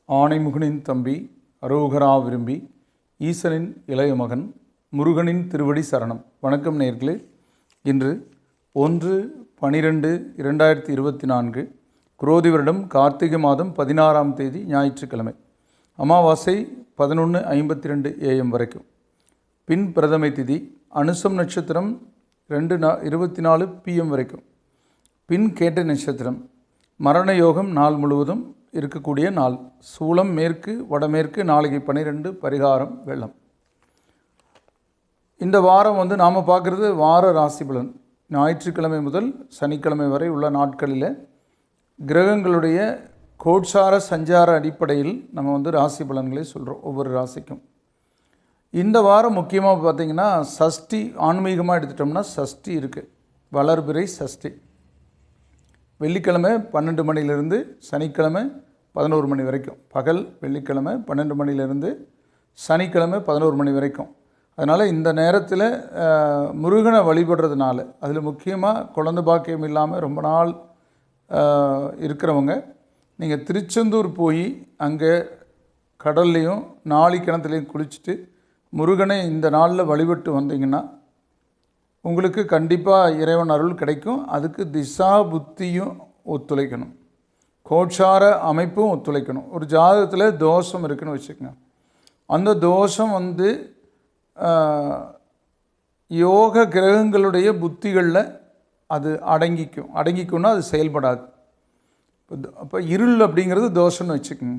ஆனைமுகனின் தம்பி அரோகரா விரும்பி ஈசனின் இளைய மகன் முருகனின் திருவடி சரணம். வணக்கம் நேயர்களே. இன்று 1/12/2024 குரோதி வருடம் கார்த்திகை மாதம் 16ஆம் தேதி ஞாயிற்றுக்கிழமை. அமாவாசை 11:52 AM வரைக்கும். பின் பிரதமை திதி அனுசம் நட்சத்திரம் 2:24 PM வரைக்கும். பின் கேட்ட நட்சத்திரம். மரண யோகம் நாள் முழுவதும் இருக்கக்கூடிய நாள். சூலம் மேற்கு வடமேற்கு. நாளைக்கு 12 பரிகாரம் வெள்ளம். இந்த வாரம் நாம் பார்க்குறது வார ராசி பலன். ஞாயிற்றுக்கிழமை முதல் சனிக்கிழமை வரை உள்ள நாட்களில் கிரகங்களுடைய கோட்சார சஞ்சார அடிப்படையில் நம்ம ராசி பலன்களை சொல்கிறோம் ஒவ்வொரு ராசிக்கும். இந்த வாரம் முக்கியமாக பார்த்திங்கன்னா சஷ்டி, ஆன்மீகமாக எடுத்துட்டோம்னா சஷ்டி இருக்குது. வளர்பிறை சஷ்டி. வெள்ளிக்கிழமை 12 மணிலிருந்து சனிக்கிழமை 11 மணி வரைக்கும். பகல் வெள்ளிக்கிழமை 12 மணிலிருந்து சனிக்கிழமை 11 மணி வரைக்கும். அதனால் இந்த நேரத்தில் முருகனை வழிபடுறதுனால, அதில் முக்கியமாக குழந்தை பாக்கியம் இல்லாமல் ரொம்ப நாள் இருக்கிறவங்க, நீங்கள் திருச்செந்தூர் போய் அங்கே கடல்லையும் நாளி கிணத்துலையும் குளிச்சுட்டு முருகனை இந்த நாளில் வழிபட்டு வந்தீங்கன்னா உங்களுக்கு கண்டிப்பாக இறைவன் அருள் கிடைக்கும். அதுக்கு திசா புத்தியும் ஒத்துழைக்கணும், கோட்சார அமைப்பும் ஒத்துழைக்கணும். ஒரு ஜாதகத்தில் தோஷம் இருக்குன்னு வச்சுக்கோங்க. அந்த தோஷம் யோக கிரகங்களுடைய புத்திகளில் அது அடங்கிக்கும்னா அது செயல்படாது. அப்போ இருள் அப்படிங்கிறது தோஷம்னு வச்சுக்கோங்க.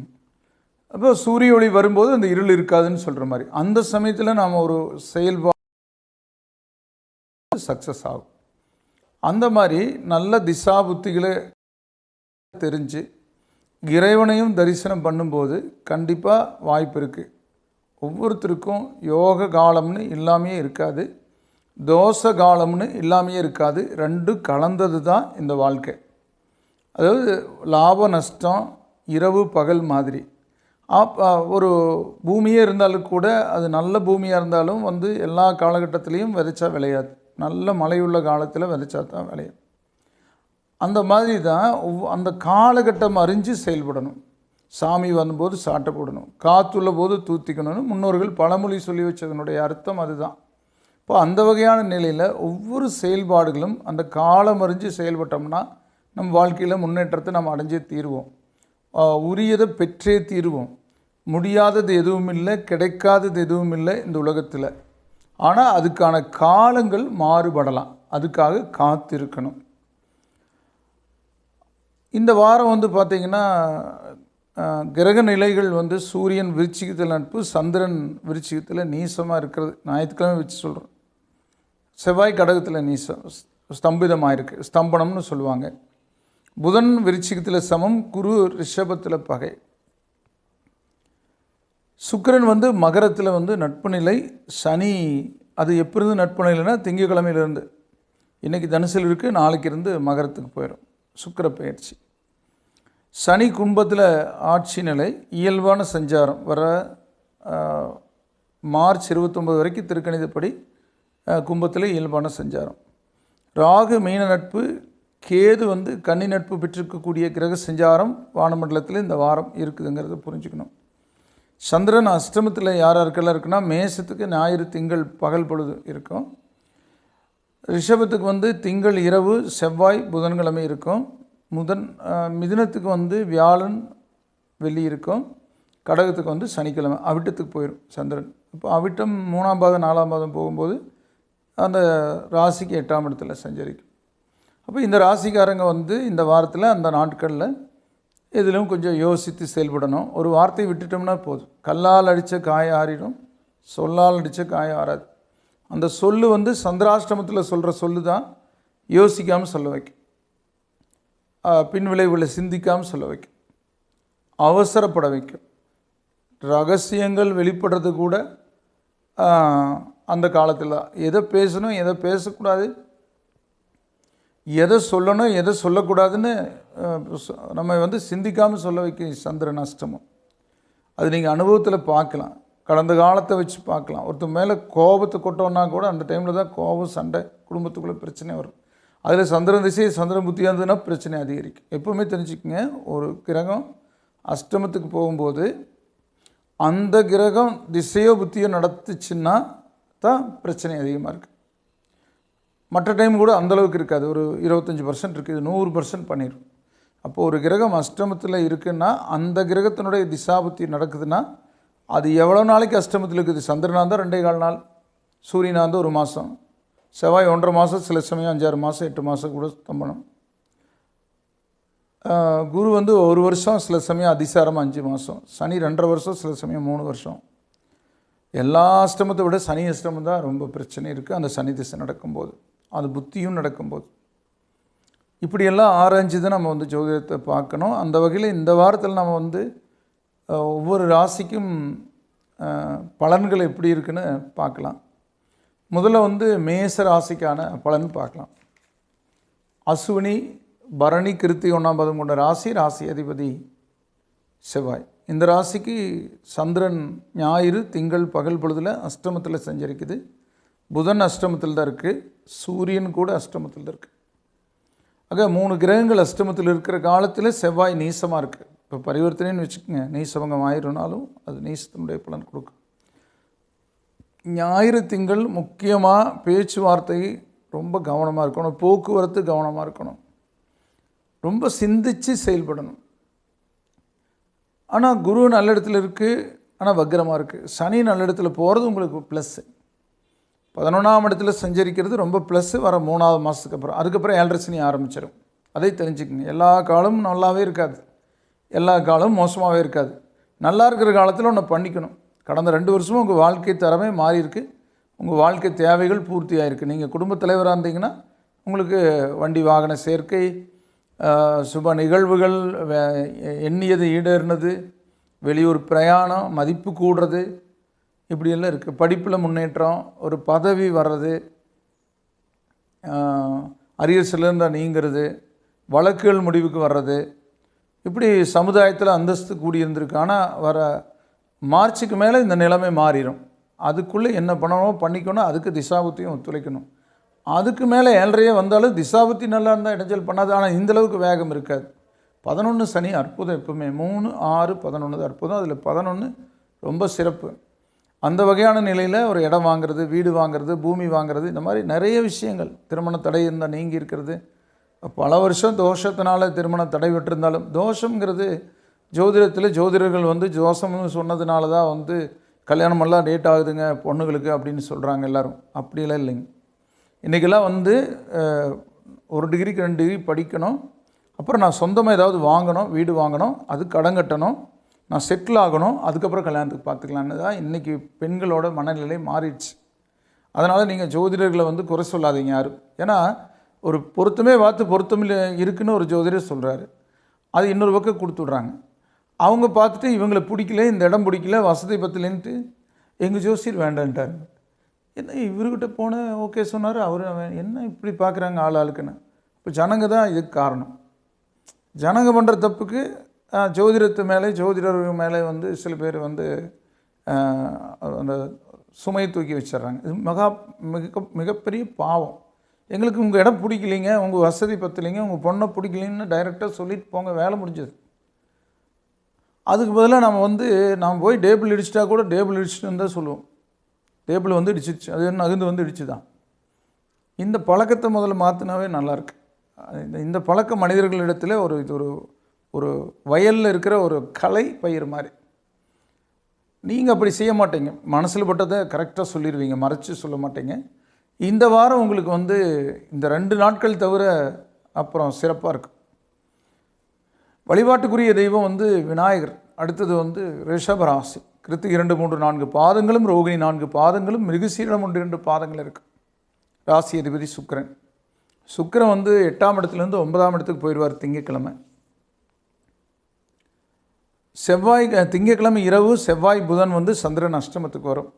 அப்போ சூரிய ஒளி வரும்போது அந்த இருள் இருக்காதுன்னு சொல்கிற மாதிரி. அந்த சமயத்தில் நாம் ஒரு செயல்பாடு சக்ஸஸ் ஆகும். அந்த மாதிரி நல்ல திசா புத்திகளை தெரிஞ்சு இறைவனையும் தரிசனம் பண்ணும்போது கண்டிப்பாக வாய்ப்பு இருக்குது. ஒவ்வொருத்தருக்கும் யோக காலம்னு இல்லாமையே இருக்காது, தோஷ காலம்னு இல்லாமையே இருக்காது. ரெண்டும் கலந்தது தான் இந்த வாழ்க்கை. அதாவது லாப நஷ்டம் இரவு பகல் மாதிரி. ஒரு பூமியே இருந்தாலும் கூட அது நல்ல பூமியாக இருந்தாலும் எல்லா காலகட்டத்திலையும் விதைச்சா விளையாது. நல்ல மழையுள்ள காலத்தில் விதைச்சா தான் விளையும். அந்த மாதிரி தான் அந்த காலகட்டம் அறிஞ்சு செயல்படணும். சாமி வரும்போது சாட்டை போடணும், காற்றுள்ள போது தூத்திக்கணும்னு முன்னோர்கள் பழமொழி சொல்லி வச்சதனுடைய அர்த்தம் அதுதான். இப்போ அந்த வகையான நிலையில் ஒவ்வொரு செயல்பாடுகளும் அந்த காலம் அறிஞ்சு செயல்பட்டோம்னா நம் வாழ்க்கையில் முன்னேற்றத்தை நம்ம அடைஞ்சே தீர்வோம். உரியதை பெற்றே தீர்வோம். முடியாதது எதுவும் இல்லை, கிடைக்காதது எதுவும் இல்லை இந்த உலகத்தில். ஆனால் அதுக்கான காலங்கள் மாறுபடலாம். அதுக்காக காத்திருக்கணும். இந்த வாரம் பார்த்திங்கன்னா கிரக நிலைகள் சூரியன் விருச்சிகத்தில் நட்பு, சந்திரன் விருச்சிகத்தில் நீசமாக இருக்கிறது. ஞாயிற்றுக்கிழமை வச்சு சொல்கிறோம். செவ்வாய் கடகத்தில் நீசம், ஸ்தம்பிதமாக இருக்குது, ஸ்தம்பனம்னு சொல்லுவாங்க. புதன் விருச்சிகத்தில் சமம், குரு ரிஷபத்தில் பகை. சுக்கிரன் மகரத்தில் நட்பு நிலை. சனி அது எப்போ இருந்து நட்பு நிலைன்னா திங்கக்கிழமையிலேருந்து. இன்றைக்கி தனுசில் இருக்குது, நாளைக்கு இருந்து மகரத்துக்கு போயிடும் சுக்கிர பயிற்சி. சனி கும்பத்தில் ஆட்சி நிலை, இயல்பான சஞ்சாரம். வர மார்ச் 29 வரைக்கும் திருக்கணிதப்படி கும்பத்தில் இயல்பான சஞ்சாரம். ராகு மீன நட்பு, கேது கன்னி நட்பு பெற்றிருக்கக்கூடிய கிரக சஞ்சாரம் வானமண்டலத்தில் இந்த வாரம் இருக்குதுங்கிறத புரிஞ்சுக்கணும். சந்திரன் அஷ்டமத்தில் யாருக்கெல்லாம் இருக்குன்னா மேசத்துக்கு ஞாயிறு திங்கள் பகல் பொழுது இருக்கும். ரிஷபத்துக்கு திங்கள் இரவு, செவ்வாய் புதன்கிழமை இருக்கும். மிதுனத்துக்கு வியாழன் வெள்ளி இருக்கும். கடகத்துக்கு சனிக்கிழமை. அவிட்டத்துக்கு போயிடும் சந்திரன். இப்போ அவிட்டம் 3ஆம் பாதம் 4ஆம் பாதம் போகும்போது அந்த ராசிக்கு 8ஆம் இடத்துல சஞ்சரிக்கும். அப்போ இந்த ராசிக்காரங்க இந்த வாரத்தில் அந்த நாட்களில் எதிலும் கொஞ்சம் யோசித்து செயல்படணும். ஒரு வார்த்தை விட்டுட்டோம்னா போதும். கல்லால் அடித்த காய ஆறிடும், சொல்லால் அடித்த காய ஆறாது. அந்த சொல்லு சந்திராஷ்டமத்தில் சொல்கிற சொல்லு தான் யோசிக்காமல் சொல்ல வைக்கும், பின் விளைவுகளை சிந்திக்காமல் சொல்ல வைக்கும், அவசரப்பட வைக்கும். ரகசியங்கள் வெளிப்படுறது கூட அந்த காலத்தில் தான். எதை பேசணும் எதை பேசக்கூடாது, எதை சொல்லணும் எதை சொல்லக்கூடாதுன்னு நம்ம சிந்திக்காமல் சொல்ல வைக்க சந்திரன் அஷ்டமம். அது நீங்கள் அனுபவத்தில் பார்க்கலாம், கடந்த காலத்தை வச்சு பார்க்கலாம். ஒருத்தர் மேலே கோபத்தை கொட்டோன்னா கூட அந்த டைமில் தான் கோபம், சண்டை, குடும்பத்துக்குள்ளே பிரச்சனை வரும். அதில் சந்திரன் திசை சந்திரன் புத்தியாக இருந்ததுன்னா பிரச்சனை அதிகரிக்கும். எப்போவுமே தெரிஞ்சுக்கங்க, ஒரு கிரகம் அஷ்டமத்துக்கு போகும்போது அந்த கிரகம் திசையோ புத்தியோ நடத்துச்சுன்னா தான் பிரச்சனை அதிகமாக இருக்குது. மற்ற டைம் கூட அந்தளவுக்கு இருக்காது, ஒரு 25% இருக்குது, 100% பண்ணிடும். அப்போது ஒரு கிரகம் அஷ்டமத்தில் இருக்குன்னா அந்த கிரகத்தினுடைய திசாபுத்தி நடக்குதுன்னா அது எவ்வளோ நாளைக்கு அஷ்டமத்தில் இருக்குது? சந்திரனாக இருந்தால் 2.25 நாள், சூரியனாக இருந்தால் 1 மாதம், செவ்வாய் 1.5 மாதம், சில சமயம் 5-6 மாதம் 8 மாதம் கூட தம்பணும். குரு வந்து 1 வருஷம், சில சமயம் அதிசாரமாக 5 மாதம், சனி 2.5 வருஷம், சில சமயம் 3 வருஷம். எல்லா அஷ்டமத்தை விட சனி அஷ்டமம் தான் ரொம்ப பிரச்சனை இருக்குது அந்த சனி திசை நடக்கும்போது, அது புத்தியும் நடக்கும்போது. இப்படியெல்லாம் ஆராய்ஞ்சு தான் நம்ம வந்து ஜோதிடத்தை பார்க்கணும். அந்த வகையில் இந்த வாரத்தில் நம்ம வந்து ஒவ்வொரு ராசிக்கும் பலன்கள் எப்படி இருக்குன்னு பார்க்கலாம். முதல்ல வந்து மேச ராசிக்கான பலன் பார்க்கலாம். அசுவினி பரணி கிருத்திகை 1ஆம் பாதம் கொண்ட ராசி, ராசி அதிபதி செவ்வாய். இந்த ராசிக்கு சந்திரன் ஞாயிறு திங்கள் பகல் பொழுதில் அஷ்டமத்தில் சஞ்சரிக்குது. புதன் அஷ்டமத்தில் தான் இருக்குது, சூரியன் கூட அஷ்டமத்தில் தான் இருக்குது. ஆக 3 கிரகங்கள் அஷ்டமத்தில் இருக்கிற காலத்தில் செவ்வாய் நீசமாக இருக்குது. இப்போ பரிவர்த்தனைன்னு வச்சுக்கோங்க, நீசபங்கம் ஆயிருனாலும் அது நீசத்தினுடைய பலன் கொடுக்கும். ஞாயிறு திங்கள் முக்கியமாக பேச்சுவார்த்தை ரொம்ப கவனமாக இருக்கணும், போக்குவரத்து கவனமாக இருக்கணும், ரொம்ப சிந்தித்து செயல்படணும். ஆனால் குரு நல்ல இடத்துல இருக்குது, ஆனால் வக்ரமாக இருக்குது. சனி நல்ல இடத்துல போகிறது உங்களுக்கு ப்ளஸ்ஸு. 11ஆம் இடத்துல சஞ்சரிக்கிறது ரொம்ப ப்ளஸ்ஸு. வர 3ஆவது மாதத்துக்கு அப்புறம், அதுக்கப்புறம் 7.5 சனி ஆரம்பிச்சிடும். அதை தெரிஞ்சுக்கங்க. எல்லா காலமும் நல்லாவே இருக்காது, எல்லா காலமும் மோசமாகவே இருக்காது. நல்லா இருக்கிற காலத்தில் ஒன்று பண்ணிக்கணும். கடந்த 2 வருஷமும் உங்கள் வாழ்க்கை தரமே மாறி இருக்குது, உங்கள் வாழ்க்கை தேவைகள் பூர்த்தியாக இருக்குது. நீங்கள் குடும்பத் தலைவராக இருந்தீங்கன்னா உங்களுக்கு வண்டி வாகன சேர்க்கை, சுப நிகழ்வுகள், எண்ணியது ஈடேறினது, வெளியூர் பிரயாணம், மதிப்பு கூடுறது, இப்படியெல்லாம் இருக்குது. படிப்பில் முன்னேற்றம், ஒரு பதவி வர்றது, அரியர்ஸ்லேருந்து நீங்கிறது, வழக்குகள் முடிவுக்கு வர்றது, இப்படி சமுதாயத்தில் அந்தஸ்து கூடியிருந்திருக்கு. ஆனால் வர மார்ச்சுக்கு மேலே இந்த நிலைமை மாறிடும். அதுக்குள்ளே என்ன பண்ணணும் பண்ணிக்கணும், அதுக்கு திசாபுத்தியும் ஒத்துழைக்கணும். அதுக்கு மேலே 7.5 வந்தாலும் திசாபுத்தி நல்லா இருந்தால் இடைஞ்சல் பண்ணாது. ஆனால் இந்தளவுக்கு வேகம் இருக்காது. 11 சனி அற்புதம், எப்பவுமே 3, 6, 11 அற்புதம். அதில் 11 ரொம்ப சிறப்பு. அந்த வகையான நிலையில் ஒரு இடம் வாங்கிறது, வீடு வாங்கிறது, பூமி வாங்கிறது, இந்த மாதிரி நிறைய விஷயங்கள், திருமண தடை இருந்தால் நீங்கி இருக்கிறது. பல வருஷம் தோஷத்தினால திருமண தடை விட்டிருந்தாலும், தோஷங்கிறது ஜோதிடத்தில் ஜோதிடர்கள் வந்து தோஷம்னு சொன்னதுனால தான் வந்து கல்யாணமெல்லாம் டேட் ஆகுதுங்க பொண்ணுங்களுக்கு அப்படின்னு சொல்கிறாங்க எல்லோரும். அப்படியெல்லாம் இல்லைங்க. இன்றைக்கெல்லாம் வந்து 1 டிகிரிக்கு 2 டிகிரி படிக்கணும், அப்புறம் நான் சொந்தமாக ஏதாவது வாங்கணும், வீடு வாங்கணும், அது கடன் கட்டணும், நான் செட்டில் ஆகணும், அதுக்கப்புறம் கல்யாணத்துக்கு பார்த்துக்கலான்னு தான் இன்றைக்கி பெண்களோட மனநிலை மாறிடுச்சு. அதனால் நீங்கள் ஜோதிடர்களை வந்து குறை சொல்லாதீங்க யாரும். ஏன்னா ஒரு பொருத்தமே பார்த்து பொருத்தமில் இருக்குன்னு ஒரு ஜோதிடர் சொல்கிறாரு, அது இன்னொரு பக்கம் கொடுத்துட்றாங்க. அவங்க பார்த்துட்டு இவங்களை பிடிக்கல, இந்த இடம் பிடிக்கல, வசதி பத்தலைன்ட்டு எங்கள் ஜோசியர் வேண்டான்ட்டார். என்ன இவர்கிட்ட போனேன் ஓகே சொன்னார், அவர் என்ன இப்படி பார்க்குறாங்க ஆளுக்குன்னு. இப்போ ஜனங்க தான் இதுக்கு காரணம். ஜனங்க பண்ணுற தப்புக்கு ஜோதிடத்து மேலே, ஜோதிடர்கள் மேலே வந்து சில பேர் வந்து அந்த சுமையை தூக்கி வச்சிட்றாங்க. இது மிகப்பெரிய பாவம். எங்களுக்கு உங்கள் இடம் பிடிக்கலிங்க, உங்கள் வசதி பத்தலைங்க, உங்கள் பொண்ணை பிடிக்கலின்னு டைரெக்டாக சொல்லிட்டு போங்க, வேலை முடிஞ்சது. அதுக்கு பதிலாக நம்ம போய் டேபிள் இடிச்சிட்டா கூட டேபிள் இடிச்சிட்டுன்னு தான் சொல்லுவோம். டேபிள் வந்து இடிச்சிடுச்சு, அது என்ன நகுந்து வந்து இடிச்சு தான். இந்த பழக்கத்தை முதல்ல மாற்றினாவே நல்லாயிருக்கு. இந்த பழக்க மனிதர்களிடத்தில் இது ஒரு வயலில் இருக்கிற ஒரு கலை பயிர் மாதிரி. நீங்கள் அப்படி செய்ய மாட்டீங்க, மனசில் பட்டதை கரெக்டாக சொல்லிடுவீங்க, மறைச்சி சொல்ல மாட்டீங்க. இந்த வாரம் உங்களுக்கு வந்து இந்த 2 நாட்கள் தவிர அப்புறம் சிறப்பாக இருக்கும். வழிபாட்டுக்குரிய தெய்வம் வந்து விநாயகர். அடுத்தது வந்து ரிஷபராசி. கிருத்திகை 2, 3, 4 பாதங்களும், ரோகிணி 4 பாதங்களும், மிருகசீரிடம் 1, 2 பாதங்கள் இருக்குது. ராசி அதிபதி சுக்கிரன். சுக்கிரன் வந்து 8ஆம் இடத்துலேருந்து 9ஆம் இடத்துக்கு போயிடுவார் திங்கட்கிழமை. திங்கட்கிழமை இரவு செவ்வாய் புதன் வந்து சந்திரன் அஷ்டமத்துக்கு வரும்.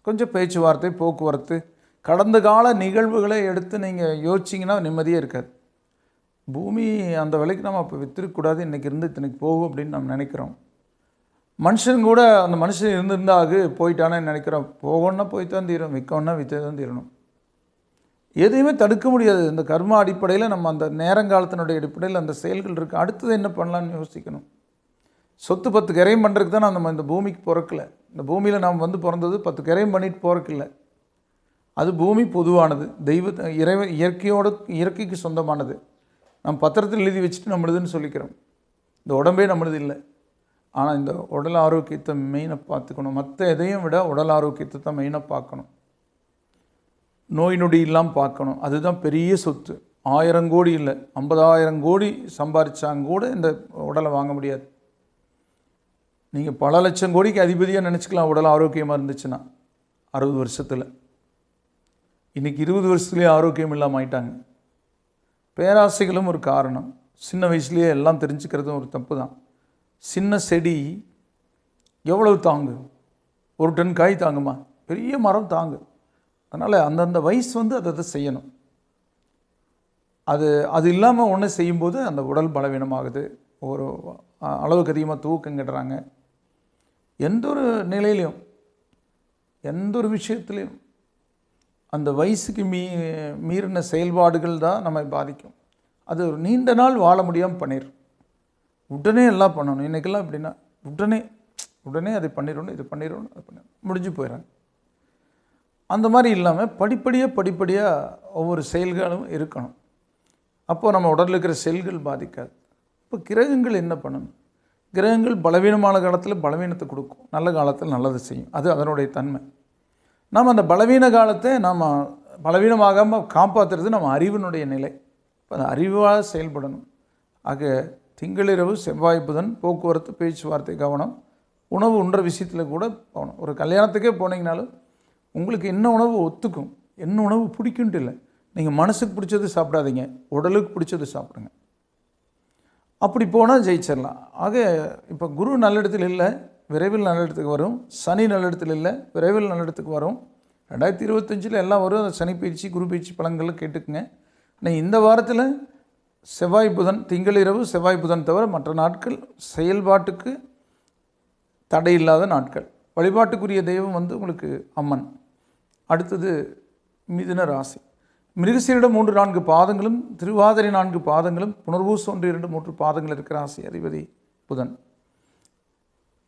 கொஞ்சம் பேச்சுவார்த்தை, போக்குவரத்து, கடந்த கால நிகழ்வுகளை எடுத்து நீங்கள் யோசிச்சிங்கன்னா நிம்மதியே இருக்காது. பூமி அந்த விலைக்கு நம்ம அப்போ விற்றுக்கூடாது, இன்றைக்கி இருந்து இத்தனைக்கு போகும் அப்படின்னு நம்ம நினைக்கிறோம். மனுஷன் கூட அந்த மனுஷன் இருந்திருந்தாகு போயிட்டானே நினைக்கிறோம். போகணுன்னா போய் தான் தீரும், விற்கணுன்னா விற்று தான் தீரணும். எதையுமே தடுக்க முடியாது. இந்த கர்மா அடிப்படையில் நம்ம அந்த நேரங்காலத்தினுடைய அடிப்படையில் அந்த செயல்கள் இருக்குது. அடுத்தது என்ன பண்ணலான்னு யோசிக்கணும். சொத்து 10 கிரயம் பண்ணுறதுக்கு தான் நம்ம இந்த பூமிக்கு பிறக்கலை. இந்த பூமியில் நாம் வந்து பிறந்தது 10 கிரயம் பண்ணிட்டு பிறக்கல. அது பூமி பொதுவானது, இறைவன் இயற்கைக்கு சொந்தமானது. நம்ம பத்திரத்தில் எழுதி வச்சுட்டு நம்மளுதுன்னு சொல்லிக்கிறோம். இந்த உடம்பே நம்மளுது இல்லை. ஆனால் இந்த உடல் ஆரோக்கியத்தை மெயினாக பார்த்துக்கணும். மற்ற எதையும் விட உடல் ஆரோக்கியத்தை தான் மெயினாக பார்க்கணும். நோய் நொடி இல்லாமல் பார்க்கணும். அதுதான் பெரிய சொத்து. 1000 கோடி இல்லை, 50,000 கோடி சம்பாதிச்சாங்க கூட இந்த உடலை வாங்க முடியாது. நீங்கள் பல லட்சம் கோடிக்கு அதிபதியாக நினச்சிக்கலாம் உடல் ஆரோக்கியமாக இருந்துச்சுன்னா. 60 வருஷத்தில், இன்றைக்கி 20 வருஷத்துலேயே ஆரோக்கியம் இல்லாமல் ஆயிட்டாங்க. பேராசைகளும் ஒரு காரணம். சின்ன வயசுலேயே எல்லாம் தெரிஞ்சுக்கிறதும் ஒரு தப்பு தான். சின்ன செடி எவ்வளவு தாங்கு? 1 டன் காய் தாங்குமா? பெரிய மரம் தாங்கு. அதனால் அந்தந்த வயசு வந்து அதை செய்யணும். அது இல்லாமல் ஒன்று செய்யும்போது அந்த உடல் பலவீனமாகுது. ஒரு அளவுக்கு அதிகமாக தூக்கங்கிடுறாங்க. எந்த ஒரு நிலையிலையும், எந்த ஒரு விஷயத்துலையும் அந்த வயசுக்கு மீறின செயல்பாடுகள் தான் நம்மை பாதிக்கும். அது ஒரு நீண்ட நாள் வாழ முடியாமல் பண்ணிடும். உடனே எல்லாம் பண்ணணும். இன்றைக்கெல்லாம் எப்படின்னா உடனே அதை பண்ணிடணும், இது பண்ணிடணும், அது பண்ணிடணும், முடிஞ்சு போயிடறாங்க. அந்த மாதிரி இல்லாமல் படிப்படியாக ஒவ்வொரு செயல்களும் இருக்கணும். அப்போது நம்ம உடலில் இருக்கிற செல்கள் பாதிக்காது. இப்போ கிரகங்கள் என்ன பண்ணணும்? கிரகங்கள் பலவீனமான காலத்தில் பலவீனத்தை கொடுக்கும், நல்ல காலத்தில் நல்லது செய்யும். அது அதனுடைய தன்மை. நாம் அந்த பலவீன காலத்தை நாம் பலவீனமாகாமல் காப்பாற்றுறது நம்ம அறிவினுடைய நிலை. இப்போ அந்த அறிவாக செயல்படணும். ஆக திங்களிரவு செவ்வாய் புதன் போக்குவரத்து பேச்சுவார்த்தை கவனம். உணவு உண்ற விஷயத்தில் கூட போகணும். ஒரு கல்யாணத்துக்கே போனீங்கனாலும் உங்களுக்கு என்ன உணவு ஒத்துக்கும், என்ன உணவு பிடிக்குன்ட்டு இல்லை. நீங்கள் மனசுக்கு பிடிச்சது சாப்பிடாதீங்க, உடலுக்கு பிடிச்சது சாப்பிடுங்க. அப்படி போனால் ஜெயிச்சிடலாம். ஆக இப்போ குரு நல்லிடத்தில் இல்லை, விரைவில் நல்லிடத்துக்கு வரும். சனி நல்லிடத்தில் இல்லை, விரைவில் நல்லிடத்துக்கு வரும். 2025 எல்லாம் வரும். அந்த சனி பயிற்சி குரு பயிற்சி பலன்களை கேட்டுக்குங்க. ஆனால் இந்த வாரத்தில் செவ்வாய் புதன், திங்களிரவு செவ்வாய் புதன் தவிர மற்ற நாட்கள் செயல்பாட்டுக்கு தடையில்லாத நாட்கள். வழிபாட்டுக்குரிய தெய்வம் வந்து உங்களுக்கு அம்மன். அடுத்தது மிதுன ராசி. மிருகசீரிடம் 3-4 பாதங்களும், திருவாதிரை 4 பாதங்களும், புனர்பூசம் 1-2-3 பாதங்கள் இருக்கிற ராசி அதிபதி புதன்.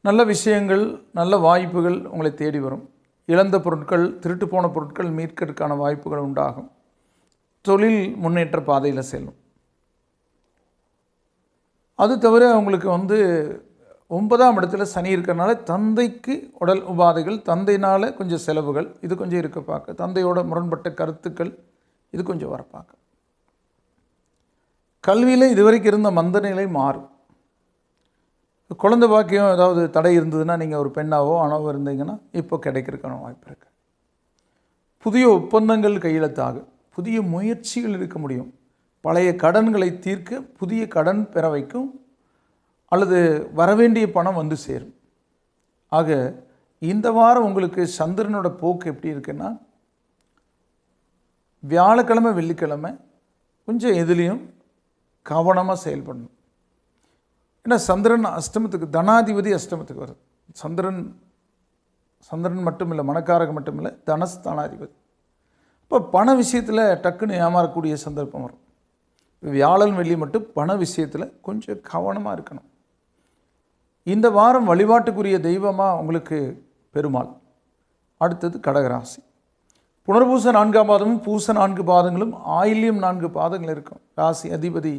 நல்ல விஷயங்கள், நல்ல வாய்ப்புகள் உங்களை தேடி வரும். இழந்த பொருட்கள், திருட்டு போன பொருட்கள் மீட்கிறதுக்கான வாய்ப்புகள் உண்டாகும். தொழில் முன்னேற்ற பாதையில் செல்லும். அது தவிர உங்களுக்கு வந்து 9ஆம் இடத்துல சனி இருக்கிறனால தந்தைக்கு உடல் உபாதைகள், தந்தையினால் கொஞ்சம் செலவுகள், இது கொஞ்சம் இருக்க பார்க்க. தந்தையோட முரண்பட்ட கருத்துக்கள், இது கொஞ்சம் வர பார்க்க. கல்வியில் இதுவரைக்கும் இருந்த மந்த நிலை மாறும். குழந்தை பாக்கியம் ஏதாவது தடை இருந்ததுன்னா, நீங்கள் ஒரு பெண்ணாவோ ஆணாவோ இருந்தீங்கன்னா இப்போ கிடைக்கிறதுக்கான வாய்ப்பு இருக்குது. புதிய ஒப்பந்தங்கள் கையெழுத்தாகும். புதிய முயற்சிகள் இருக்க முடியும். பழைய கடன்களை தீர்க்க புதிய கடன் பெற வைக்கும், அல்லது வரவேண்டிய பணம் வந்து சேரும். ஆக இந்த வாரம் உங்களுக்கு சந்திரனோட போக்கு எப்படி இருக்குன்னா, வியாழக்கிழமை வெள்ளிக்கிழமை கொஞ்சம் எதுலேயும் கவனமாக செயல்படணும். ஏன்னா சந்திரன் அஷ்டமத்துக்கு, தனாதிபதி அஷ்டமத்துக்கு வருது. சந்திரன் மட்டும் இல்லை, மனக்காரகம் மட்டும் இல்லை, தனஸ்தானாதிபதி. இப்போ பண விஷயத்தில் டக்குன்னு ஏமாறக்கூடிய சந்தர்ப்பம் வரும். வியாழன் வெள்ளி மட்டும் பண விஷயத்தில் கொஞ்சம் கவனமாக இருக்கணும். இந்த வாரம் வழிபாட்டுக்குரிய தெய்வமாக உங்களுக்கு பெருமாள். அடுத்தது கடகராசி. புனர்பூச 4ஆம் பாதமும் பூச 4 பாதங்களும் ஆயில்யம் 4 பாதங்கள் இருக்கும். ராசி அதிபதி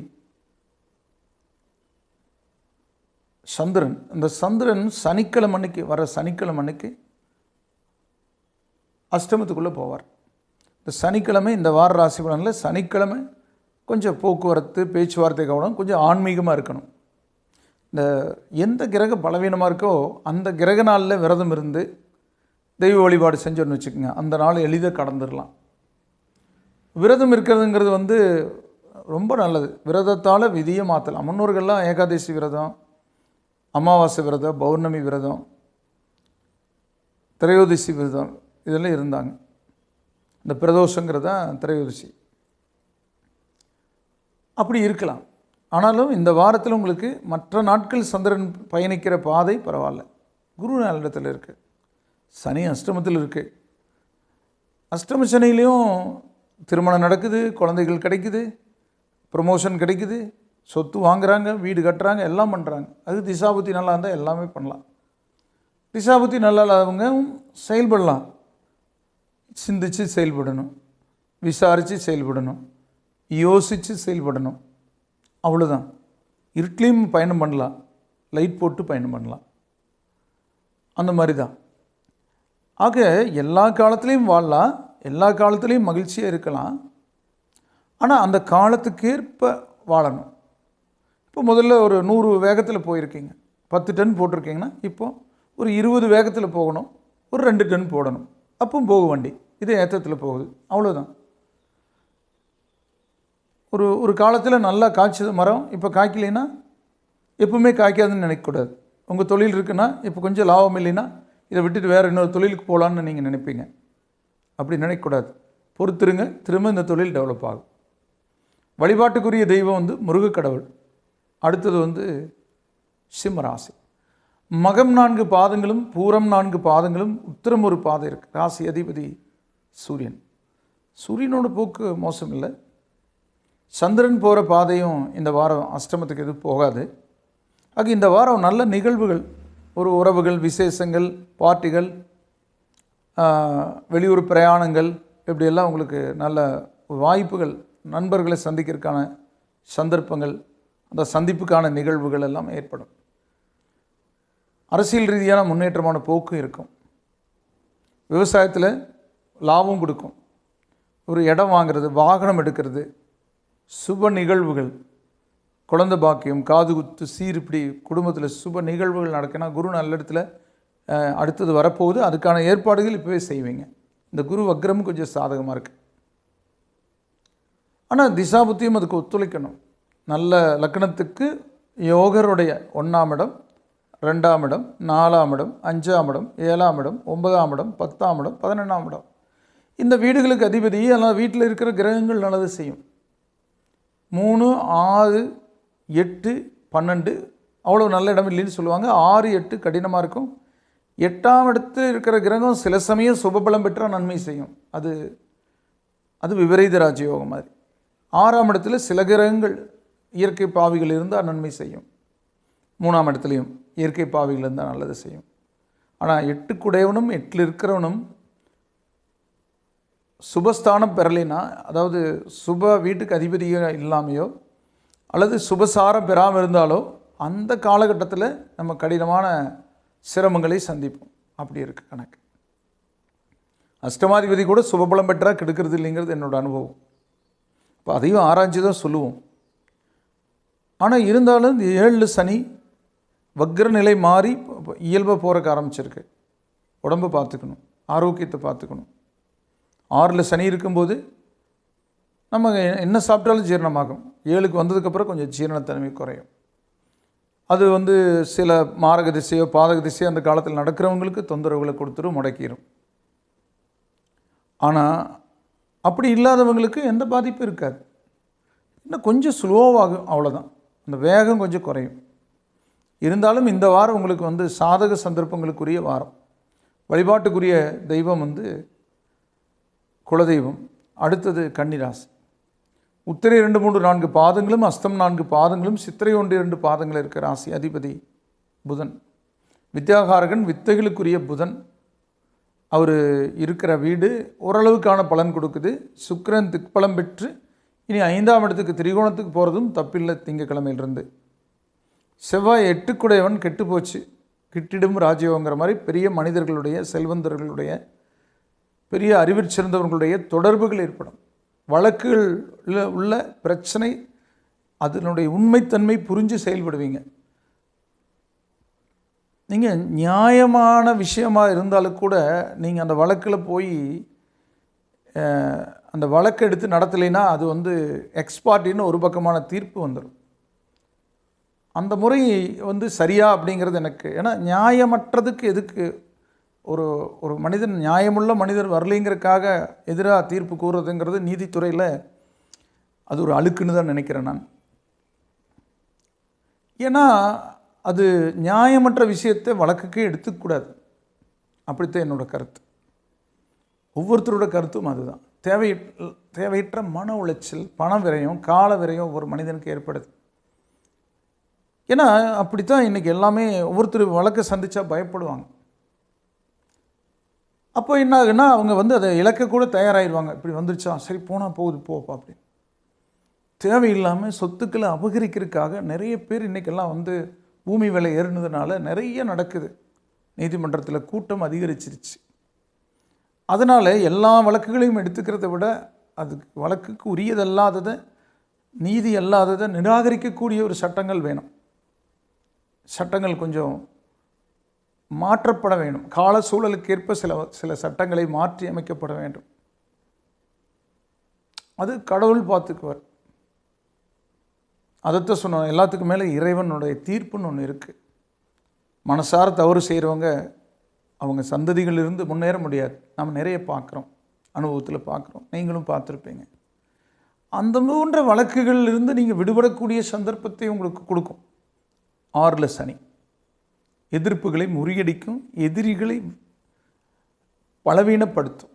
சந்திரன். இந்த சந்திரன் சனிக்கிழமை அன்னைக்கு, வர சனிக்கிழமை அன்னைக்கு அஷ்டமத்துக்குள்ளே போவார். இந்த சனிக்கிழமை, இந்த வார ராசி பலனில் சனிக்கிழமை கொஞ்சம் போக்குவரத்து பேச்சுவார்த்தை கவனம், கொஞ்சம் ஆன்மீகமாக இருக்கணும். இந்த எந்த கிரக பலவீனமாக இருக்கோ அந்த கிரக நாளில் விரதம் இருந்து தெய்வ வழிபாடு செஞ்சோன்னு வச்சுக்கோங்க, அந்த நாள் எளிதாக கடந்துடலாம். விரதம் இருக்கிறதுங்கிறது வந்து ரொம்ப நல்லது. விரதத்தால் விதியை மாற்றலாம். முன்னோர்கள்லாம் ஏகாதசி விரதம், அமாவாசை விரதம், பௌர்ணமி விரதம், திரையோதசி விரதம் இதெல்லாம் இருந்தாங்க. இந்த பிரதோஷங்கிறது தான் திரையோதசி. அப்படி இருக்கலாம். ஆனாலும் இந்த வாரத்தில் உங்களுக்கு மற்ற நாட்கள் சந்திரன் பயணிக்கிற பாதை பரவாயில்ல. குரு நல்லிடத்தில் இருக்குது, சனி அஷ்டமத்தில் இருக்குது. அஷ்டம சனிலையும் திருமணம் நடக்குது, குழந்தைகள் கிடைக்குது, ப்ரமோஷன் கிடைக்குது, சொத்து வாங்குறாங்க, வீடு கட்டுறாங்க, எல்லாம் பண்ணுறாங்க. அது திசாபுத்தி நல்லா இருந்தால் எல்லாமே பண்ணலாம். திசாபுத்தி நல்லா இல்லாதவங்க செயல்படலாம். சிந்திச்சு செயல்படணும், விசாரித்து செயல்படணும், யோசித்து செயல்படணும். அவ்வளோதான். இருட்லேயும் பயணம் பண்ணலாம், லைட் போட்டு பயணம் பண்ணலாம். அந்த மாதிரி தான். ஆக எல்லா காலத்துலேயும் வாழலாம், எல்லா காலத்துலேயும் மகிழ்ச்சியாக இருக்கலாம். ஆனால் அந்த காலத்துக்கேற்ப வாழணும். இப்போ முதல்ல ஒரு 100 வேகத்தில் போயிருக்கீங்க, 10 டன் போட்டிருக்கீங்கன்னா இப்போது ஒரு 20 வேகத்தில் போகணும், ஒரு 2 டன் போடணும். அப்பவும் போக வண்டி இதே ஏற்றத்தில் போகுது. அவ்வளோதான். ஒரு காலத்தில் நல்லா காய்ச்சது மரம் இப்போ காய்க்கலைன்னா எப்பவுமே காய்க்காதுன்னு நினைக்கக்கூடாது. உங்கள் தொழில் இருக்குன்னா இப்போ கொஞ்சம் லாபம் இல்லைன்னா இதை விட்டுட்டு வேறு இன்னொரு தொழிலுக்கு போகலான்னு நீங்கள் நினைப்பீங்க. அப்படி நினைக்கக்கூடாது. பொறுத்துருங்க, திரும்ப இந்த தொழில் டெவலப் ஆகும். வழிபாட்டுக்குரிய தெய்வம் முருகக்கடவுள். அடுத்தது சிம்மராசி. மகம் 4 பாதங்களும், பூரம் 4 பாதங்களும், உத்திரம் ஒரு பாதம் இருக்குது. ராசி அதிபதி சூரியன். சூரியனோட போக்கு மோசம் இல்லை. சந்திரன் போகிற பாதையும் இந்த வாரம் அஷ்டமத்துக்கு எதுவும் போகாது. ஆக இந்த வாரம் நல்ல நிகழ்வுகள், ஒரு உறவுகள், விசேஷங்கள், பார்ட்டிகள், வெளியூர் பிரயாணங்கள், இப்படியெல்லாம் உங்களுக்கு நல்ல வாய்ப்புகள், நண்பர்களை சந்திக்கிறதுக்கான சந்தர்ப்பங்கள், அந்த சந்திப்புக்கான நிகழ்வுகள் எல்லாம் ஏற்படும். அரசியல் ரீதியான முன்னேற்றமான போக்கும் இருக்கும். விவசாயத்தில் லாபம் கொடுக்கும். ஒரு இடம் வாங்கிறது, வாகனம் எடுக்கிறது, சுப நிகழ்வுகள், குழந்தை பாக்கியம், காது குத்து, சீர், இப்படி குடும்பத்தில் சுப நிகழ்வுகள் நடக்குன்னா குரு நல்ல இடத்துல அடுத்தது வரப்போகுது. அதுக்கான ஏற்பாடுகள் இப்போவே செய்வீங்க. இந்த குரு வக்ரம் கொஞ்சம் சாதகமாக இருக்குது. ஆனால் திசாபுத்தியும் அதுக்கு ஒத்துழைக்கணும். நல்ல லக்னத்துக்கு யோகருடைய 1ஆம் இடம், 2ஆம் இடம், 4ஆம் இடம், 5ஆம் இடம், 7ஆம் இடம், 9ஆம் இடம், 10ஆம் இடம், 11ஆம் இடம், இந்த வீடுகளுக்கு அதிபதி எல்லாம் வீட்டில் இருக்கிற கிரகங்கள் நல்லது செய்யும். 3, 6, 8, 12 அவ்வளோ நல்ல இடம் இல்லைன்னு சொல்லுவாங்க. 6, 8 கடினமாக இருக்கும். 8ஆம் இடத்தில் இருக்கிற கிரகம் சில சமயம் சுபபலம் பெற்றால் நன்மை செய்யும். அது விபரீத ராஜயோகம் மாதிரி. 6ஆம் இடத்துல சில கிரகங்கள் இயற்கை பாவிகள் இருந்தால் நன்மை செய்யும். 3ஆம் இடத்துலையும் இயற்கை பாவிகள் இருந்தால் நல்லது செய்யும். ஆனால் 8குடையவனும் 8ல் இருக்கிறவனும் சுபஸ்தானம் பெறலைன்னா, அதாவது சுப வீட்டுக்கு அதிபதியாக இல்லாமையோ அல்லது சுபசாரம் பெறாமல் இருந்தாலோ அந்த காலகட்டத்தில் நம்ம கடினமான சிரமங்களை சந்திப்போம். அப்படி இருக்குது கணக்கு. அஷ்டமாதிபதி கூட சுபபலம் பெற்றால் கெடுக்கிறது இல்லைங்கிறது என்னோடய அனுபவம். இப்போ அதையும் ஆராய்ச்சி தான் சொல்லுவோம். ஆனால் இருந்தாலும் இந்த 7 சனி வக்ர நிலை மாறி இயல்பாக போகிறக்கு ஆரம்பிச்சிருக்கு. உடம்பை பார்த்துக்கணும், ஆரோக்கியத்தை பார்த்துக்கணும். 6ல் சனி இருக்கும்போது நம்ம என்ன சாப்பிட்டாலும் ஜீரணமாகும். 7க்கு வந்ததுக்கப்புறம் கொஞ்சம் ஜீரணத்தன்மை குறையும். அது சில மாரக திசையோ பாதக திசையோ அந்த காலத்தில் நடக்கிறவங்களுக்கு தொந்தரவுகளை கொடுத்துரும், முடக்கிடும். ஆனால் அப்படி இல்லாதவங்களுக்கு எந்த பாதிப்பும் இருக்காது. இன்னும் கொஞ்சம் ஸ்லோவாகும், அவ்வளோதான். அந்த வேகம் கொஞ்சம் குறையும். இருந்தாலும் இந்த வாரம் உங்களுக்கு சாதக சந்தர்ப்பங்களுக்குரிய வாரம். வழிபாட்டுக்குரிய தெய்வம் குலதெய்வம். அடுத்தது கன்னிராசி. உத்திரை 2, 3, 4 பாதங்களும், அஸ்தம் 4 பாதங்களும், சித்திரை 1, 2 பாதங்கள் இருக்கிற ராசி அதிபதி புதன். வித்யாகாரகன், வித்தைகளுக்குரிய புதன். அவர் இருக்கிற வீடு ஓரளவுக்கான பலன் கொடுக்குது. சுக்கிரன் திக்பலம் பெற்று இனி 5ஆம் இடத்துக்கு திரிகோணத்துக்கு போகிறதும் தப்பில்லை திங்கக்கிழமையிலிருந்து. செவ்வாய் 8குடையவன் கெட்டு போச்சு, கிட்டிடும் ராஜயோகங்கிற மாதிரி பெரிய மனிதர்களுடைய, செல்வந்தர்களுடைய, பெரிய அறிவில் சிறந்தவர்களுடைய தொடர்புகள் ஏற்படும். வழக்குகளில் உள்ள பிரச்சனை, அதனுடைய உண்மைத்தன்மை புரிஞ்சு செயல்படுவீங்க. நீங்கள் நியாயமான விஷயமாக இருந்தாலும் கூட நீங்கள் அந்த வழக்கில் போய் அந்த வழக்கு எடுத்து நடத்தலைன்னா அது எக்ஸ்பார்ட்டின்னு ஒரு பக்கமான தீர்ப்பு வந்துடும். அந்த முறை சரியா அப்படிங்கிறது எனக்கு, ஏன்னா நியாயமற்றதுக்கு எதுக்கு ஒரு மனிதன், நியாயமுள்ள மனிதர் வரலைங்கிறதுக்காக எதிராக தீர்ப்பு கூறுறதுங்கிறது நீதித்துறையில் அது ஒரு அழுக்குன்னு தான் நினைக்கிறேன் நான். ஏன்னா அது நியாயமற்ற விஷயத்தை வழக்குக்கே எடுத்துக்கூடாது. அப்படித்தான் என்னோடய கருத்து. ஒவ்வொருத்தரோட கருத்தும் அதுதான். தேவையற்ற மன உளைச்சல், பண விரயம், கால விரயம் ஒவ்வொரு மனிதனுக்கு ஏற்படுது. ஏன்னா அப்படித்தான் இன்றைக்கி எல்லாமே ஒவ்வொருத்தர் வழக்கை சந்தித்தா பயப்படுவாங்க. அப்போ என்ன ஆகுன்னா அவங்க வந்து அதை இழக்க கூட தயாராகிடுவாங்க. இப்படி வந்துருச்சா, சரி போனால் போகுது போப்பா அப்படின்னு. தேவையில்லாமல் சொத்துக்களை அபகரிக்கிறதுக்காக நிறைய பேர் இன்றைக்கெல்லாம் வந்து பூமி விலை ஏறினதுனால நிறைய நடக்குது. நீதிமன்றத்தில் கூட்டம் அதிகரிச்சிருச்சு. அதனால் எல்லா வழக்குகளையும் எடுத்துக்கிறத விட அதுக்கு வழக்குக்கு உரியதல்லாததை, நீதி அல்லாததை நிராகரிக்கக்கூடிய ஒரு சட்டங்கள் வேணும். சட்டங்கள் கொஞ்சம் மாற்றப்பட வேண்டும். கால சூழலுக்கேற்ப சில சட்டங்களை மாற்றி அமைக்கப்பட வேண்டும். அது கடவுள் பார்த்துக்குவார். அதைத்தான் சொன்னோம், எல்லாத்துக்கும் மேலே இறைவனுடைய தீர்ப்புன்னு ஒன்று இருக்குது. மனசார தவறு செய்கிறவங்க அவங்க சந்ததிகளிலிருந்து முன்னேற முடியாது. நம்ம நிறைய பார்க்குறோம், அனுபவத்தில் பார்க்குறோம், நீங்களும் பார்த்துருப்பீங்க. அந்த போன்ற வழக்குகளிலிருந்து நீங்கள் விடுபடக்கூடிய சந்தர்ப்பத்தை உங்களுக்கு கொடுக்கும். 6 சனி எதிர்ப்புகளை முறியடிக்கும், எதிரிகளை பலவீனப்படுத்தும்,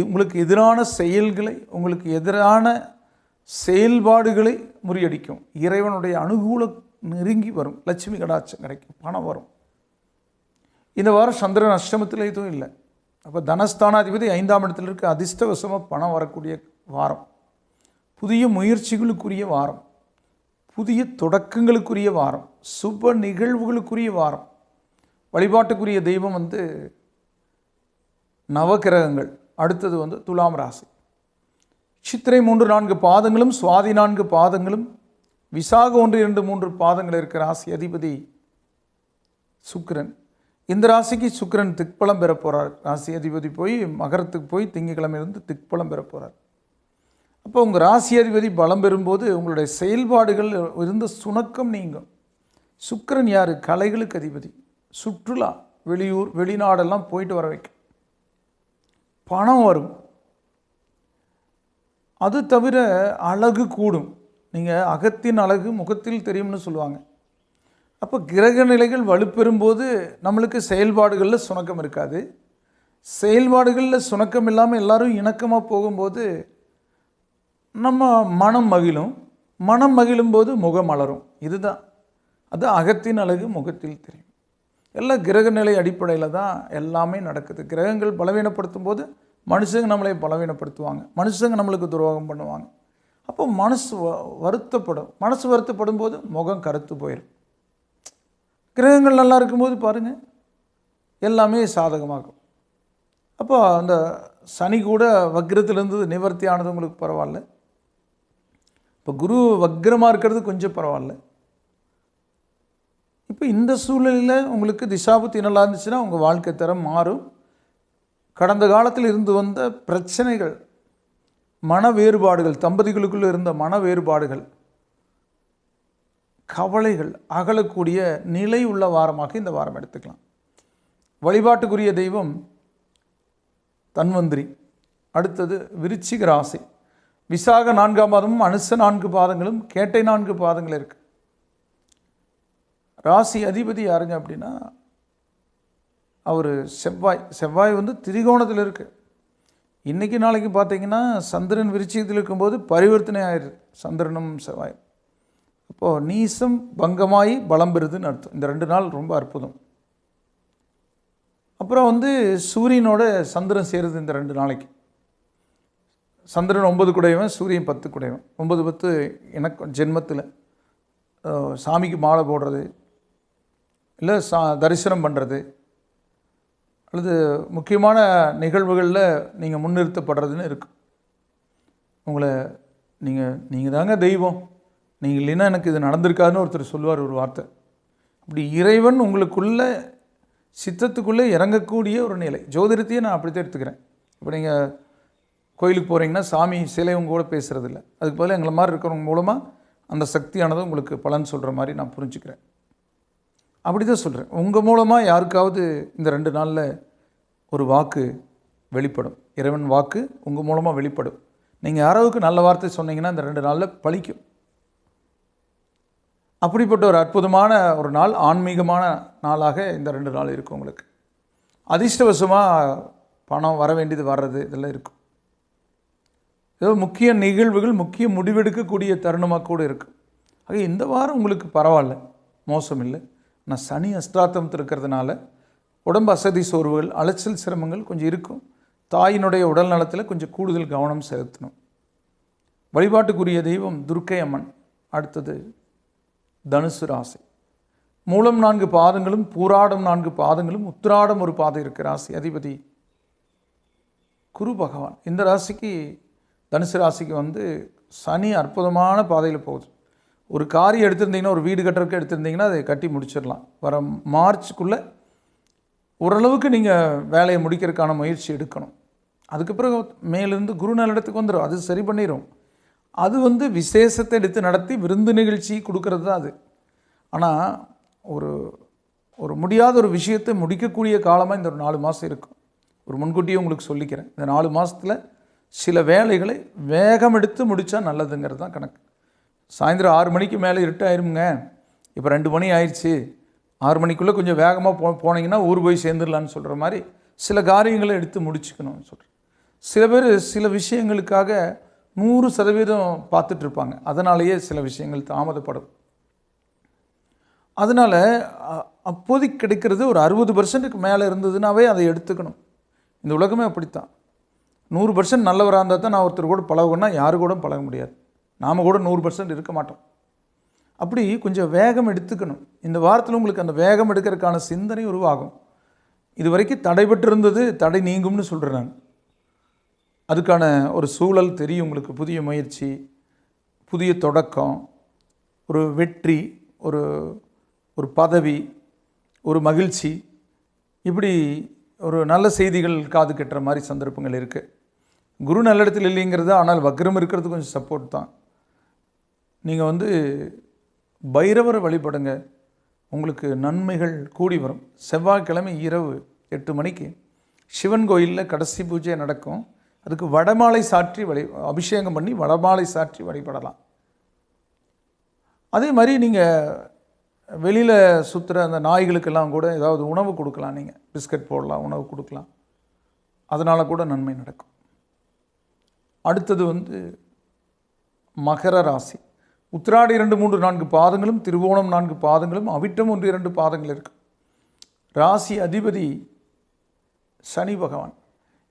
உங்களுக்கு எதிரான செயல்களை, உங்களுக்கு எதிரான செயல்பாடுகளை முறியடிக்கும். இறைவனுடைய அனுகூலம் நெருங்கி வரும், லட்சுமி கடாட்சம் கிடைக்கும், பணம் வரும். இந்த வாரம் சந்திரன் அஷ்டமத்தில் எதுவும் இல்லை. அப்போ தனஸ்தானாதிபதி 5ஆம் இடத்துல இருக்க, அதிர்ஷ்டவசமாக பணம் வரக்கூடிய வாரம், புதிய முயற்சிகளுக்குரிய வாரம், புதிய தொடக்கங்களுக்குரிய வாரம், சுப நிகழ்வுகளுக்குரிய வாரம். வழிபாட்டுக்குரிய தெய்வம் வந்து நவகிரகங்கள். அடுத்தது வந்து துலாம் ராசி. சித்திரை 3-4 பாதங்களும், சுவாதி 4 பாதங்களும், விசாக 1-2-3 பாதங்கள் இருக்கிற ராசி அதிபதி சுக்கிரன். இந்த ராசிக்கு சுக்கிரன் திக்பலம் பெற போகிறார். ராசி அதிபதி போய் மகரத்துக்கு போய் திங்கக்கிழமையிலிருந்து திக்பலம் பெற போகிறார். அப்போ உங்கள் ராசி அதிபதி பலம் பெறும்போது உங்களுடைய செயல்பாடுகள் இருந்த சுணக்கம் நீங்கும். சுக்கிரன் யார்? கலைகளுக்கு அதிபதி. சுற்றுலா, வெளியூர் வெளிநாடெல்லாம் போயிட்டு வர வைக்கும், பணம் வரும். அது தவிர அழகு கூடும். நீங்கள் அகத்தின் அழகு முகத்தில் தெரியும்னு சொல்லுவாங்க. அப்போ கிரக நிலைகள் வலுப்பெறும்போது நம்மளுக்கு செயல்பாடுகளில் சுணக்கம் இருக்காது. செயல்பாடுகளில் சுணக்கம் இல்லாமல் எல்லாரும் இணக்கமாக போகும்போது நம்ம மனம் மகிழும். மனம் மகிழும்போது முகம் மலரும். இதுதான், அது அகத்தின் அழகு முகத்தில் தெரியும். எல்லாம் கிரக நிலை அடிப்படையில் தான் எல்லாமே நடக்குது. கிரகங்கள் பலவீனப்படுத்தும் போது மனுஷங்க நம்மளை பலவீனப்படுத்துவாங்க, மனுஷங்க நம்மளுக்கு துரோகம் பண்ணுவாங்க. அப்போ மனசு வருத்தப்படும். மனசு வருத்தப்படும் போது முகம் கருத்து போயிடும். கிரகங்கள் நல்லா இருக்கும்போது பாருங்கள், எல்லாமே சாதகமாகும். அப்போ அந்த சனி கூட வக்ரத்திலேருந்து நிவர்த்தி ஆனது உங்களுக்கு பரவாயில்ல. இப்போ குரு வக்ரமாக இருக்கிறது கொஞ்சம் பரவாயில்ல. இப்போ இந்த சூழ்நிலையில் உங்களுக்கு திசாபுத்தி நல்லா இருந்துச்சுன்னா உங்கள் வாழ்க்கை தரம் மாறும். கடந்த காலத்தில் இருந்து வந்த பிரச்சனைகள், மன வேறுபாடுகள், தம்பதிகளுக்குள்ளே இருந்த மன வேறுபாடுகள், கவலைகள் அகலக்கூடிய நிலை உள்ள வாரமாக இந்த வாரம் எடுத்துக்கலாம். வழிபாட்டுக்குரிய தெய்வம் தன்வந்திரி. அடுத்தது விருச்சிக ராசி. விசாக 4ஆம் பாதமும், அனுச 4 பாதங்களும், கேட்டை 4 பாதங்கள் இருக்குது. ராசி அதிபதி யாருங்க அப்படின்னா அவர் செவ்வாய். செவ்வாய் வந்து திரிகோணத்தில் இருக்குது. இன்றைக்கி நாளைக்கு பார்த்தீங்கன்னா சந்திரன் விருச்சிகத்தில் இருக்கும்போது பரிவர்த்தனை ஆயிடுது, சந்திரனும் செவ்வாய். அப்போது நீசம் பங்கமாகி பலம் பெறுதுன்னு அர்த்தம். இந்த 2 நாள் ரொம்ப அற்புதம். அப்புறம் வந்து சூரியனோட சந்திரன் சேருது இந்த 2 நாளைக்கு. சந்திரன் 9 குடையவன், சூரியன் 10 குடையவன். 9-10 எனக்கு ஜென்மத்தில் சாமிக்கு மாலை போடுறது, இல்லை தரிசனம் பண்ணுறது, அல்லது முக்கியமான நிகழ்வுகளில் நீங்கள் முன்னிறுத்தப்படுறதுன்னு இருக்கும். உங்களை நீங்கள் தாங்க தெய்வம், நீங்கள் இல்லைன்னா எனக்கு இது நடந்திருக்காதுன்னு ஒருத்தர் சொல்லுவார் ஒரு வார்த்தை. அப்படி இறைவன் உங்களுக்குள்ள சித்தத்துக்குள்ளே இறங்கக்கூடிய ஒரு நிலை. ஜோதிடத்தையே நான் அப்படி தான் எடுத்துக்கிறேன். இப்போ நீங்கள் கோயிலுக்கு போகிறீங்கன்னா சாமி சிலை உங்க கூட பேசுகிறதில்ல, அதுக்கு பதிலாக எங்களை மாதிரி இருக்கிறவங்க மூலமாக அந்த சக்தியானது உங்களுக்கு பலன் சொல்கிற மாதிரி நான் புரிஞ்சுக்கிறேன். அப்படி தான் சொல்கிறேன். உங்கள் மூலமாக யாருக்காவது இந்த 2 நாளில் ஒரு வாக்கு வெளிப்படும். இறைவன் வாக்கு உங்கள் மூலமாக வெளிப்படும். நீங்கள் யாராவுக்கு நல்ல வார்த்தை சொன்னீங்கன்னா இந்த 2 நாளில் பலிக்கும். அப்படிப்பட்ட ஒரு அற்புதமான ஒரு நாள், ஆன்மீகமான நாளாக இந்த 2 நாள் இருக்கும். உங்களுக்கு அதிர்ஷ்டவசமாக பணம் வர வேண்டியது வர்றது இதெல்லாம் இருக்கும். ஏதோ முக்கிய நிகழ்வுகள், முக்கிய முடிவெடுக்கக்கூடிய தருணமாக கூட இருக்குது. ஆக இந்த வாரம் உங்களுக்கு பரவாயில்ல, மோசம் இல்லை. ஆனால் சனி அஷ்டாத்தமத்தில் இருக்கிறதுனால உடம்பு அசதி சோர்வுகள், அலைச்சல் சிரமங்கள் கொஞ்சம் இருக்கும். தாயினுடைய உடல் நலத்தில் கொஞ்சம் கூடுதல் கவனம் செலுத்தணும். வழிபாட்டுக்குரிய தெய்வம் துர்க்கை அம்மன். அடுத்தது தனுசு ராசி. மூலம் 4 பாதங்களும், பூராடம் 4 பாதங்களும், உத்திராடம் ஒரு பாதம் இருக்கிற ராசி. அதிபதி குரு பகவான். இந்த ராசிக்கு, தனுசு ராசிக்கு சனி அற்புதமான பாதையில் போகுது. ஒரு காரியம் எடுத்திருந்தீங்கன்னா, ஒரு வீடு கட்டுறதுக்கு எடுத்திருந்தீங்கன்னா அதை கட்டி முடிச்சிடலாம். வர மார்ச்சுக்குள்ளே ஓரளவுக்கு நீங்கள் வேலையை முடிக்கிறதுக்கான முயற்சி எடுக்கணும். அதுக்கு பிறகு மேலிருந்து குரு நல்லிடத்துக்கு வந்துடும், அது சரி பண்ணிடும். அது விசேஷத்தை எடுத்து நடத்தி விருந்து நிகழ்ச்சி கொடுக்கறது தான் அது. ஆனால் ஒரு முடியாத ஒரு விஷயத்தை முடிக்கக்கூடிய காலமாக இந்த ஒரு 4 மாதம் இருக்கும். ஒரு முன்கூட்டியே உங்களுக்கு சொல்லிக்கிறேன், இந்த 4 மாதத்தில் சில வேலைகளை வேகம் எடுத்து முடித்தா நல்லதுங்கிறது தான் கணக்கு. சாயந்தரம் 6 மணிக்கு மேலே இருட்டாயிருங்க, இப்போ 2 மணி ஆயிடுச்சு, 6 மணிக்குள்ளே கொஞ்சம் வேகமாக போனீங்கன்னா ஊர் போய் சேர்ந்துடலான்னு சொல்கிற மாதிரி சில காரியங்களை எடுத்து முடிச்சுக்கணும்னு சொல்கிறேன். சில பேர் சில விஷயங்களுக்காக 100% பார்த்துட்ருப்பாங்க, அதனாலேயே சில விஷயங்கள் தாமதப்படும். அதனால் அப்போதைக்கு கிடைக்கிறது ஒரு 60% மேலே இருந்ததுனாவே அதை எடுத்துக்கணும். இந்த உலகமே அப்படித்தான். 100% நல்லவராக இருந்தால் தான் நான் ஒருத்தர் கூட பழகுன்னா யாரு கூட பழக முடியாது. நாம் கூட 100% இருக்க மாட்டோம். அப்படி கொஞ்சம் வேகம் எடுத்துக்கணும். இந்த வாரத்தில் உங்களுக்கு அந்த வேகம் எடுக்கிறதுக்கான சிந்தனை உருவாகும். இது வரைக்கும் தடைபட்டிருந்தது தடை நீங்கும்னு சொல்கிறேன் நான். அதுக்கான ஒரு சூழல் தெரியும் உங்களுக்கு. புதிய முயற்சி, புதிய தொடக்கம், ஒரு வெற்றி, ஒரு பதவி, ஒரு மகிழ்ச்சி, இப்படி ஒரு நல்ல செய்திகள் காது கட்டுற மாதிரி சந்தர்ப்பங்கள் இருக்குது. குரு நல்லிடத்தில் இல்லைங்கிறது, ஆனால் வக்ரம் இருக்கிறது கொஞ்சம் சப்போர்ட் தான். நீங்கள் பைரவரை வழிபடுங்க, உங்களுக்கு நன்மைகள் கூடி வரும். செவ்வாய்க்கிழமை இரவு 8 மணிக்கு சிவன் கோயிலில் கடைசி பூஜை நடக்கும். அதுக்கு வடமாலை சாற்றி அபிஷேகம் பண்ணி வடமாலை சாற்றி வழிபடலாம். அதே மாதிரி நீங்கள் வெளியில் சுற்றுற அந்த நாய்களுக்கெல்லாம் கூட ஏதாவது உணவு கொடுக்கலாம். நீங்கள் பிஸ்கட் போடலாம், உணவு கொடுக்கலாம், அதனால் கூட நன்மை நடக்கும். அடுத்தது மகர ராசி. உத்திராடி 2, 3, 4 பாதங்களும், திருவோணம் 4 பாதங்களும், அவிட்டம் 1, 2 பாதங்கள் இருக்கு. ராசி அதிபதி சனி பகவான்.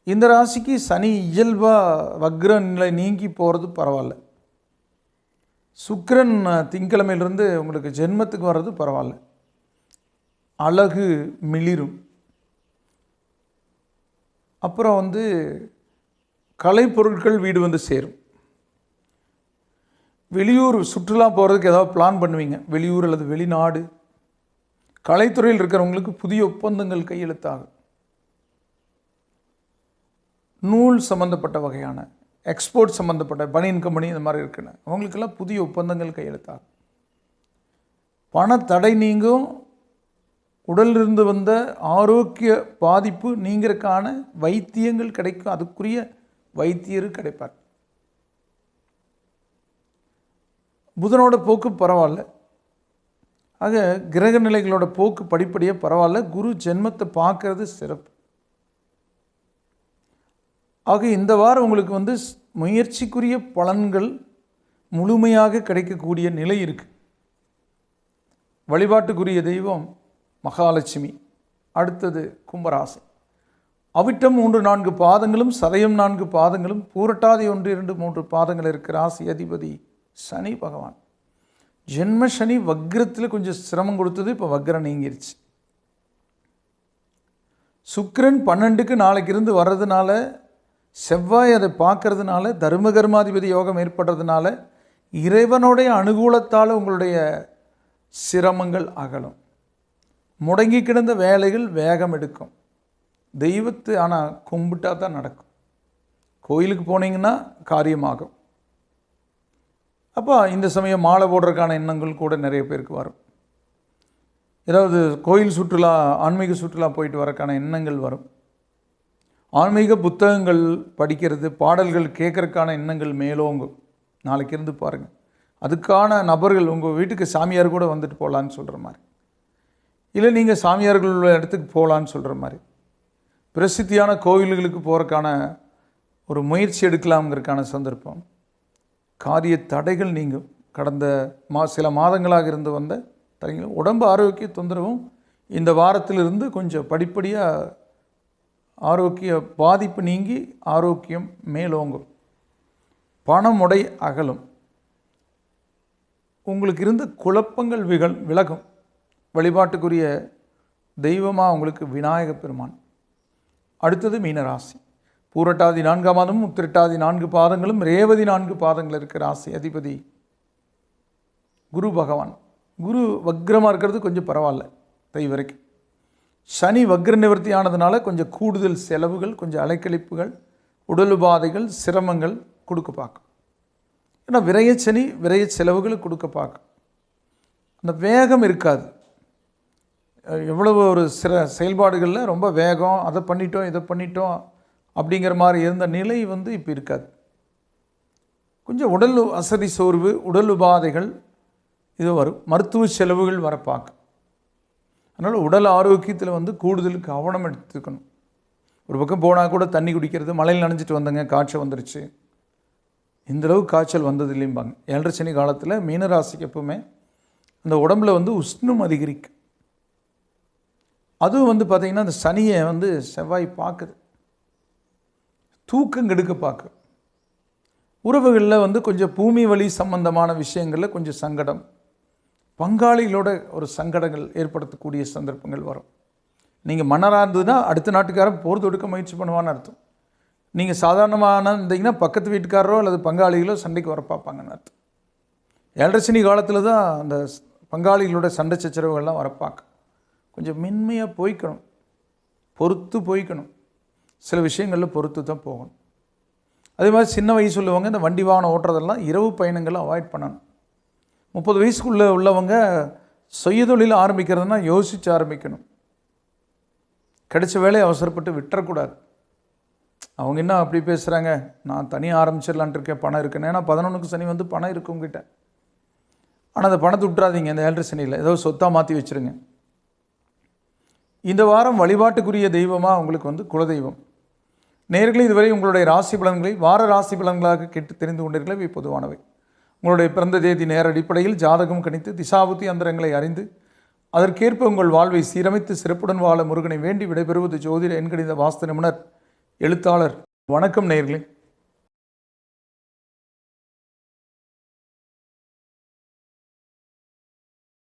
இந்த ராசிக்கு சனி இயல்பாக வக்ர நிலை நீங்கி போகிறது பரவாயில்ல. சுக்கிரன் திங்கக்கிழமையிலிருந்து உங்களுக்கு ஜென்மத்துக்கு வர்றது பரவாயில்ல. அழகு மிளிரும். அப்புறம் கலைப்பொருட்கள் வீடு சேரும். வெளியூர் சுற்றுலா போகிறதுக்கு ஏதாவது பிளான் பண்ணுவீங்க, வெளியூர் அல்லது வெளிநாடு. கலைத்துறையில் இருக்கிறவங்களுக்கு புதிய ஒப்பந்தங்கள் கையெழுத்தாகும். நூல் சம்மந்தப்பட்ட வகையான எக்ஸ்போர்ட் சம்மந்தப்பட்ட பனியன் கம்பெனி இந்த மாதிரி இருக்குன்னு அவங்களுக்கெல்லாம் புதிய ஒப்பந்தங்கள் கையெழுத்தாகும். பணத்தடை நீங்கும். உடலிருந்து வந்த ஆரோக்கிய பாதிப்பு நீங்கிறதுக்கான வைத்தியங்கள் கிடைக்கும். அதுக்குரிய வைத்தியர் கிடைப்பார். புதனோட போக்கு பரவாயில்ல. ஆக கிரக நிலைகளோட போக்கு படிப்படியாக பரவாயில்ல. குரு ஜென்மத்தை பார்க்கறது சிறப்பு. ஆக இந்த வாரம் உங்களுக்கு முயற்சிக்குரிய பலன்கள் முழுமையாக கிடைக்கக்கூடிய நிலை இருக்குது. வழிபாட்டுக்குரிய தெய்வம் மகாலட்சுமி. அடுத்தது கும்பராசி. அவிட்டம் 3, 4 பாதங்களும், சதயம் 4 பாதங்களும், பூரட்டாதி 1, 2, 3 பாதங்கள் இருக்கிற ராசி அதிபதி சனி பகவான். ஜென்ம சனி வக்ரத்தில் கொஞ்சம் சிரமம் கொடுத்தது, இப்போ வக்ரம் நீங்கிருச்சு. சுக்கிரன் 12க்கு நாளைக்கு இருந்து வர்றதுனால, செவ்வாய் அதை பார்க்கறதுனால, தர்மகர்மாதிபதி யோகம் ஏற்படுறதுனால இறைவனுடைய அனுகூலத்தால் உங்களுடைய சிரமங்கள் அகலும். முடங்கி கிடந்த வேலைகள் வேகம் எடுக்கும். தெய்வத்தை ஆனால் கும்பிட்டா தான் நடக்கும். கோயிலுக்கு போனீங்கன்னா காரியமாகும். அப்போ இந்த சமயம் மாலை போடுறதுக்கான எண்ணங்கள் கூட நிறைய பேருக்கு வரும். ஏதாவது கோயில் சுற்றுலா, ஆன்மீக சுற்றுலா போயிட்டு வரக்கான எண்ணங்கள் வரும். ஆன்மீக புத்தகங்கள் படிக்கிறது, பாடல்கள் கேட்கறதுக்கான எண்ணங்கள் மேலோங்கும். நாளைக்கு இருந்து பாருங்கள். அதுக்கான நபர்கள் உங்கள் வீட்டுக்கு சாமியார் கூட வந்துட்டு போகலான்னு சொல்கிற மாதிரி, இல்லை நீங்கள் சாமியார்கள் உள்ள இடத்துக்கு போகலான்னு சொல்கிற மாதிரி, பிரசித்தியான கோவில்களுக்கு போகிறதுக்கான ஒரு முயற்சி எடுக்கலாம்ங்கிறதுக்கான சந்தர்ப்பம். காரிய தடைகள் நீங்கும். கடந்த சில மாதங்களாக இருந்து வந்த சரிங்களா? உடம்பு ஆரோக்கிய தொந்தரவும் இந்த வாரத்திலிருந்து கொஞ்சம் படிப்படியாக ஆரோக்கிய பாதிப்பு நீங்கி ஆரோக்கியம் மேலோங்கும். பணமுடை அகலும். உங்களுக்கு இருந்த குழப்பங்கள் விலகும். வழிபாட்டுக்குரிய தெய்வமாக உங்களுக்கு விநாயக பெருமான். அடுத்தது மீனராசி. பூரட்டாதி 4ஆம் மாதமும் உத்திரட்டாதி 4 பாதங்களும் ரேவதி 4 பாதங்கள் இருக்கிற ராசி அதிபதி குரு பகவான். குரு வக்ரமாக இருக்கிறது கொஞ்சம் பரவாயில்ல தை வரைக்கும். சனி வக்ர நிவர்த்தி ஆனதுனால கொஞ்சம் கூடுதல் செலவுகள், கொஞ்சம் அலைக்கழிப்புகள், உடல் உபாதைகள், சிரமங்கள் கொடுக்க பார்க்கும். ஏன்னா விரைய சனி விரைய செலவுகளை கொடுக்க பார்க்கும். அந்த வேகம் இருக்காது. எவ்வளவு ஒரு செயல்பாடுகளில் ரொம்ப வேகம், அதை பண்ணிட்டோம் இதை பண்ணிட்டோம் அப்படிங்கிற மாதிரி இருந்த நிலை இப்போ இருக்காது. கொஞ்சம் உடல் அசதி சோர்வு, உடல் உபாதைகள் இது வரும். மருத்துவ செலவுகள் வர பார்க்கும். அதனால் உடல் ஆரோக்கியத்தில் கூடுதல் கவனம் எடுத்துக்கணும். ஒரு பக்கம் போனால் கூட தண்ணி குடிக்கிறது, மழையில் நனைஞ்சிட்டு வந்தங்க காய்ச்சல் வந்துருச்சு, இந்தளவு காய்ச்சல் வந்தது இல்லைம்பாங்க. 7 சனி காலத்தில் மீனராசிக்கு எப்பவுமே அந்த உடம்புல உஷ்ணம் அதிகரிக்கும். அதுவும் பார்த்திங்கன்னா அந்த சனியை செவ்வாய் பார்க்குது, தூக்கம் கெடுக்க பார்க்கு. உறவுகளில் கொஞ்சம் பூமி வழி சம்பந்தமான விஷயங்களில் கொஞ்சம் சங்கடம், பங்காளிகளோட ஒரு சங்கடங்கள் ஏற்படுத்தக்கூடிய சந்தர்ப்பங்கள் வரும். நீங்கள் மன்னராக இருந்ததுன்னா அடுத்த நாட்டுக்காரன் போர் தொடுக்க முயற்சி பண்ணுவான்னு அர்த்தம். நீங்கள் சாதாரணமான இருந்தீங்கன்னா பக்கத்து வீட்டுக்காரரோ அல்லது பங்காளிகளோ சண்டைக்கு வர பார்ப்பாங்கன்னு அர்த்தம். 7 சனி காலத்தில் தான் அந்த பங்காளிகளோட சண்டை சச்சரவுகள்லாம் வரப்பாக்க. கொஞ்சம் மென்மையாக போய்க்கணும், பொறுத்து போய்க்கணும். சில விஷயங்களில் பொறுத்து தான் போகணும். அதே மாதிரி சின்ன வயசு உள்ளவங்க இந்த வண்டி வாகனம் ஓட்டுறதெல்லாம் இரவு பயணங்களை அவாய்ட் பண்ணணும். 30 வயசுக்குள்ளே உள்ளவங்க சுய தொழில் ஆரம்பிக்கிறதுனா யோசித்து ஆரம்பிக்கணும். கிடைச்ச வேலையை அவசரப்பட்டு விட்டுறக்கூடாது. அவங்க என்ன அப்படி பேசுகிறாங்க, நான் தனியாக ஆரம்பிச்சிடலான்ட்டு இருக்கேன், பணம் இருக்குன்னு. ஏன்னா 11க்கு சனி பணம் இருக்கு உங்ககிட்ட. ஆனால் அந்த பணத்தை விட்டுறாதீங்க. இந்த 7 சனியில் ஏதோ சொத்தாக மாற்றி வச்சுருங்க. இந்த வாரம் வழிபாட்டுக்குரிய தெய்வமாக உங்களுக்கு குலதெய்வம். நேயர்களே, இதுவரை உங்களுடைய ராசி பலன்களை வார ராசி பலன்களாக கேட்டு தெரிந்து கொண்டீர்களே, இவை பொதுவானவை. உங்களுடைய பிறந்த தேதி நேர அடிப்படையில் ஜாதகம் கணித்து திசாபுத்தி அந்தரங்களை அறிந்து அதற்கேற்ப உங்கள் வாழ்வை சீரமைத்து சிறப்புடன் வாழ முருகனை வேண்டி விடைபெறுவது ஜோதிட எண்கணித வாஸ்து நிபுணர் எழுத்தாளர். வணக்கம் நேயர்களே.